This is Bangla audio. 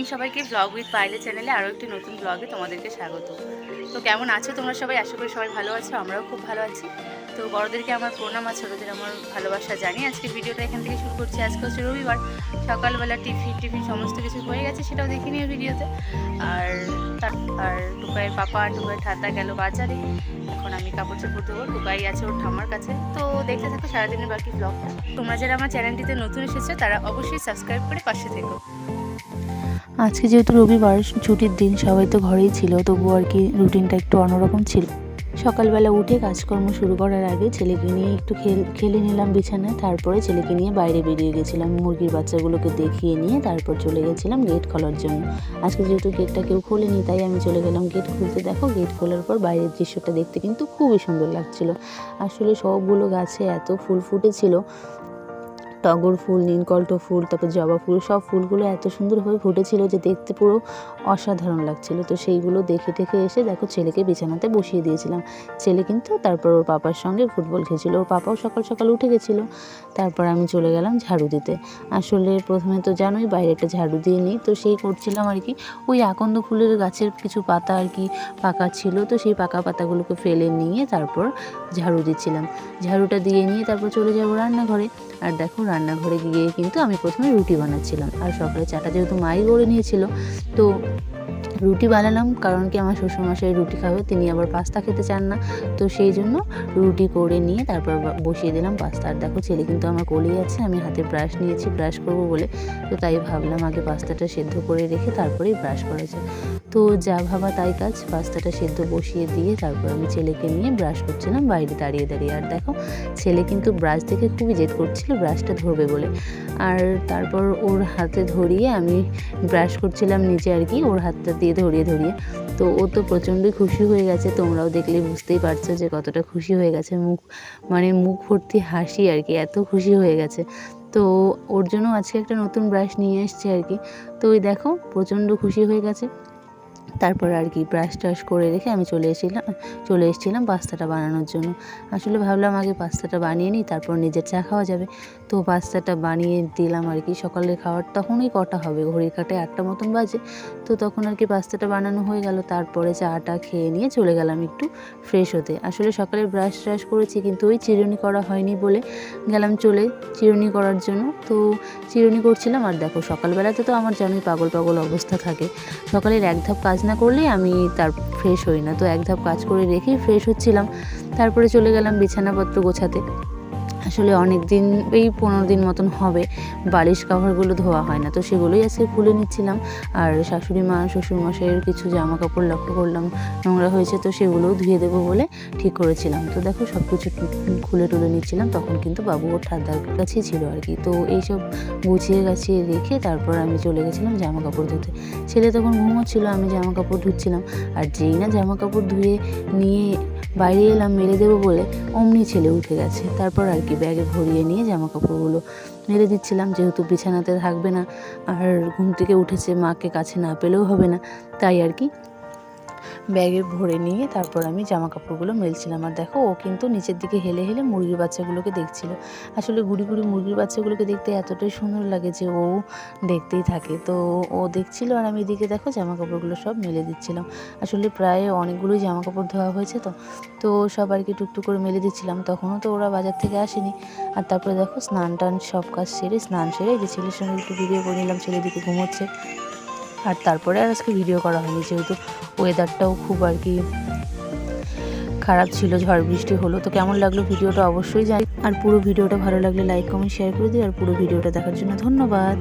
মর্নিং সবাইকে। ব্লগ উইথ পাইলে চ্যানেলে আরও একটি নতুন ব্লগে তোমাদেরকে স্বাগত। তো কেমন আছো তোমরা সবাই? আশা করি সবাই ভালো আছো, আমরাও খুব ভালো আছি। তো বড়োদেরকে আমার প্রণাম আর ছোটোদের আমার ভালোবাসা জানি। আজকে ভিডিওটা এখান থেকে শুরু করছি। আজকে হচ্ছে রবিবার, সকালবেলা টিফিন সমস্ত কিছু হয়ে গেছে, সেটাও দেখে নিও ভিডিওতে। আর টুকাইয়ের পাপা আর টুকাইয়ের ঠান্ডা গেল বাজারে। এখন আমি কাপড় চোপড় দেবো, টুকাই আছে ওর ঠাম্মার কাছে। তো দেখতে থাকো সারাদিনের বাকি ব্লগটা। তোমরা যারা আমার চ্যানেলটিতে নতুন এসেছো তারা অবশ্যই সাবস্ক্রাইব করে পাশে থেকো। আজকে যেহেতু রবিবার, ছুটির দিন, সবাই তো ঘরেই ছিল, তবুও আর কি রুটিনটা একটু অন্যরকম ছিল। সকালবেলা উঠে কাজকর্ম শুরু করার আগে ছেলেকে নিয়ে একটু খেলে নিলাম বিছানায়। তারপরে ছেলেকে নিয়ে বাইরে বেরিয়ে গেছিলাম, মুরগির বাচ্চাগুলোকে দেখিয়ে নিয়ে তারপর চলে গেছিলাম গেট খোলার জন্য। আজকে যেহেতু গেটটা কেউ খোলেনি, তাই আমি চলে গেলাম গেট খুলতে। দেখো, গেট খোলার পর বাইরের দৃশ্যটা দেখতে কিন্তু খুবই সুন্দর লাগছিল। আসলে সবগুলো গাছে এত ফুল ফুটেছিল, টগর ফুল, নীলকণ্ঠ ফুল, তারপর জবা ফুল, সব ফুলগুলো এত সুন্দরভাবে ফুটেছিল যে দেখতে পুরো অসাধারণ লাগছিল। তো সেইগুলো দেখে এসে দেখো ছেলেকে বিছানাতে বসিয়ে দিয়েছিলাম। ছেলে কিন্তু তারপর ওর পাপার সঙ্গে ফুটবল খেলছিল। ওর পাপাও সকাল সকাল উঠে গেছিলো। তারপর আমি চলে গেলাম ঝাড়ু দিতে। আসলে প্রথমে তো জানোই বাইরেটা ঝাড়ু দিয়ে নিই, তো সেই করছিলাম আর কি। ওই আকন্দ ফুলের গাছের কিছু পাতা আর কি পাকা ছিল, তো সেই পাকা পাতাগুলোকে ফেলে নিয়ে তারপর ঝাড়ু দিচ্ছিলাম। ঝাড়ুটা দিয়ে নিয়ে তারপর চলে যাবো রান্নাঘরে। আর দেখো, রান্নাঘরে গিয়ে কিন্তু আমি প্রথমে রুটি বানাচ্ছিলাম। আর সকালে চাটা যেহেতু মাই করে নিয়েছিল, তো রুটি বানালাম। কারণ কি, আমার শ্বশুরমশাই রুটি খাবে, তিনি আবার পাস্তা খেতে চান না। তো সেই জন্য রুটি করে নিয়ে তারপর বসিয়ে দিলাম পাস্তা। আর দেখো, ছেলে কিন্তু আমার কোলেই আছে, আমি হাতে ব্রাশ নিয়েছি ব্রাশ করবো বলে। তো তাই ভাবলাম আগে পাস্তাটা সেদ্ধ করে রেখে তারপরেই ব্রাশ করা যায়। তো যা ভাবা তাই কাজ, পাস্তাটা সেদ্ধ বসিয়ে দিয়ে তারপর আমি ছেলেকে নিয়ে ব্রাশ করছিলাম বাইরে দাঁড়িয়ে। আর দেখো, ছেলে কিন্তু ব্রাশ দেখে খুবই জেদ করছিল ব্রাশটা ধরবে বলে। আর তারপর ওর হাতে ধরিয়ে আমি ব্রাশ করছিলাম নিচে আর কি, ওর হাতটা দিয়ে ধরিয়ে। তো ও তো প্রচণ্ডই খুশি হয়ে গেছে। তোমরাও দেখলে বুঝতেই পারছো যে কতটা খুশি হয়ে গেছে। মুখ ভর্তি হাসি আর কি, এত খুশি হয়ে গেছে। তো ওর জন্য আজকে একটা নতুন ব্রাশ নিয়ে এসছে আর কি। তো ওই দেখো, প্রচণ্ড খুশি হয়ে গেছে। তারপর আর কি ব্রাশ টাশ করে রেখে আমি চলে এসেছিলাম পাস্তাটা বানানোর জন্য। আসলে ভাবলাম আগে পাস্তাটা বানিয়ে নিই, তারপর নিজের চা খাওয়া যাবে। তো পাস্তাটা বানিয়ে দিলাম আর কি। সকালে খাওয়ার তখনই কটা হবে, ঘড়ির কাঁটায় 8টা মতন বাজে। তো তখন আর কি পাস্তাটা বানানো হয়ে গেল। তারপরে চাটা খেয়ে নিয়ে চলে গেলাম একটু ফ্রেশ হতে। আসলে সকালে ব্রাশ ট্রাশ করেছি, কিন্তু ওই চিরুনি করা হয়নি বলে গেলাম চলে চিরুনি করার জন্য। তো চিরুনি করছিলাম। আর দেখো, সকালবেলাতে তো আমার জানোই পাগল অবস্থা থাকে। সকালের এক ধাপ কাজ না করলেই আমি তার ফ্রেশ হই না। তো এক ধাপ কাজ করে রেখেই ফ্রেশ হচ্ছিলাম। তারপরে চলে গেলাম বিছানাপত্র গোছাতে। আসলে অনেক দিন, এই 15 দিন মতন হবে বালিশ কাভারগুলো ধোয়া হয় না, তো সেগুলোই আজকে খুলে নিচ্ছিলাম। আর শাশুড়ি মা শ্বশুরমশাইয়ের কিছু জামা কাপড় লক্ষ্য করলাম নোংরা হয়েছে, তো সেগুলোও ধুয়ে দেবো বলে ঠিক করেছিলাম। তো দেখো, সব কিছু খুলে টুলে নিচ্ছিলাম। তখন কিন্তু বাবু ওর ঠান্ডার কাছেই ছিল আর কি। তো এইসব গুছিয়ে গাছিয়ে রেখে তারপর আমি চলে গেছিলাম জামা কাপড় ধুতে। ছেলে তখন ঘুমোচ্ছিল, আমি জামা কাপড় ধুচ্ছিলাম। আর যেই না জামা কাপড় ধুয়ে নিয়ে বাইরে এলাম মেলে দেবো বলে, অমনি ছেলে উঠে গেছে। তারপর আর কি ব্যাগে ভরিয়ে নিয়ে জামা কাপড়গুলো মেলে দিচ্ছিলাম, যেহেতু বিছানাতে থাকবে না। আর ঘুম থেকে উঠেছে, মাকে কাছে না পেলেও হবে না, তাই আর কি ব্যাগে ভরে নিয়ে তারপর আমি জামা কাপড়গুলো মেলছিলাম। আর দেখো, ও কিন্তু নিচের দিকে হেলে মুরগির বাচ্চাগুলোকে দেখছিল। আসলে গুড়ি মুরগির বাচ্চাগুলোকে দেখতে এতটাই সুন্দর লাগে যে ও দেখতেই থাকে। তো ও দেখছিল, আর আমি এদিকে দেখো জামা কাপড়গুলো সব মেলে দিচ্ছিলাম। আসলে প্রায় অনেকগুলোই জামা কাপড় ধোয়া হয়েছে, তো সব আর কি টুকটুক করে মেলে দিচ্ছিলাম। তখনও তো ওরা বাজার থেকে আসেনি। আর তারপরে দেখো, স্নান টান সব কাজ সেরে যে ছেলের সঙ্গে একটু ভিডিও করে নিলাম, ছেলে দিকে ঘুমোচ্ছে। আর তারপরে আর আজকে ভিডিও করা হয়নি, যেহেতু ওয়েদারটাও খুব আর কি খারাপ ছিল, ঝড় বৃষ্টি হলো। তো কেমন লাগলো ভিডিওটা অবশ্যই জানি। আর পুরো ভিডিওটা ভালো লাগলে লাইক কমেন্ট শেয়ার করে দিই। আর পুরো ভিডিওটা দেখার জন্য ধন্যবাদ।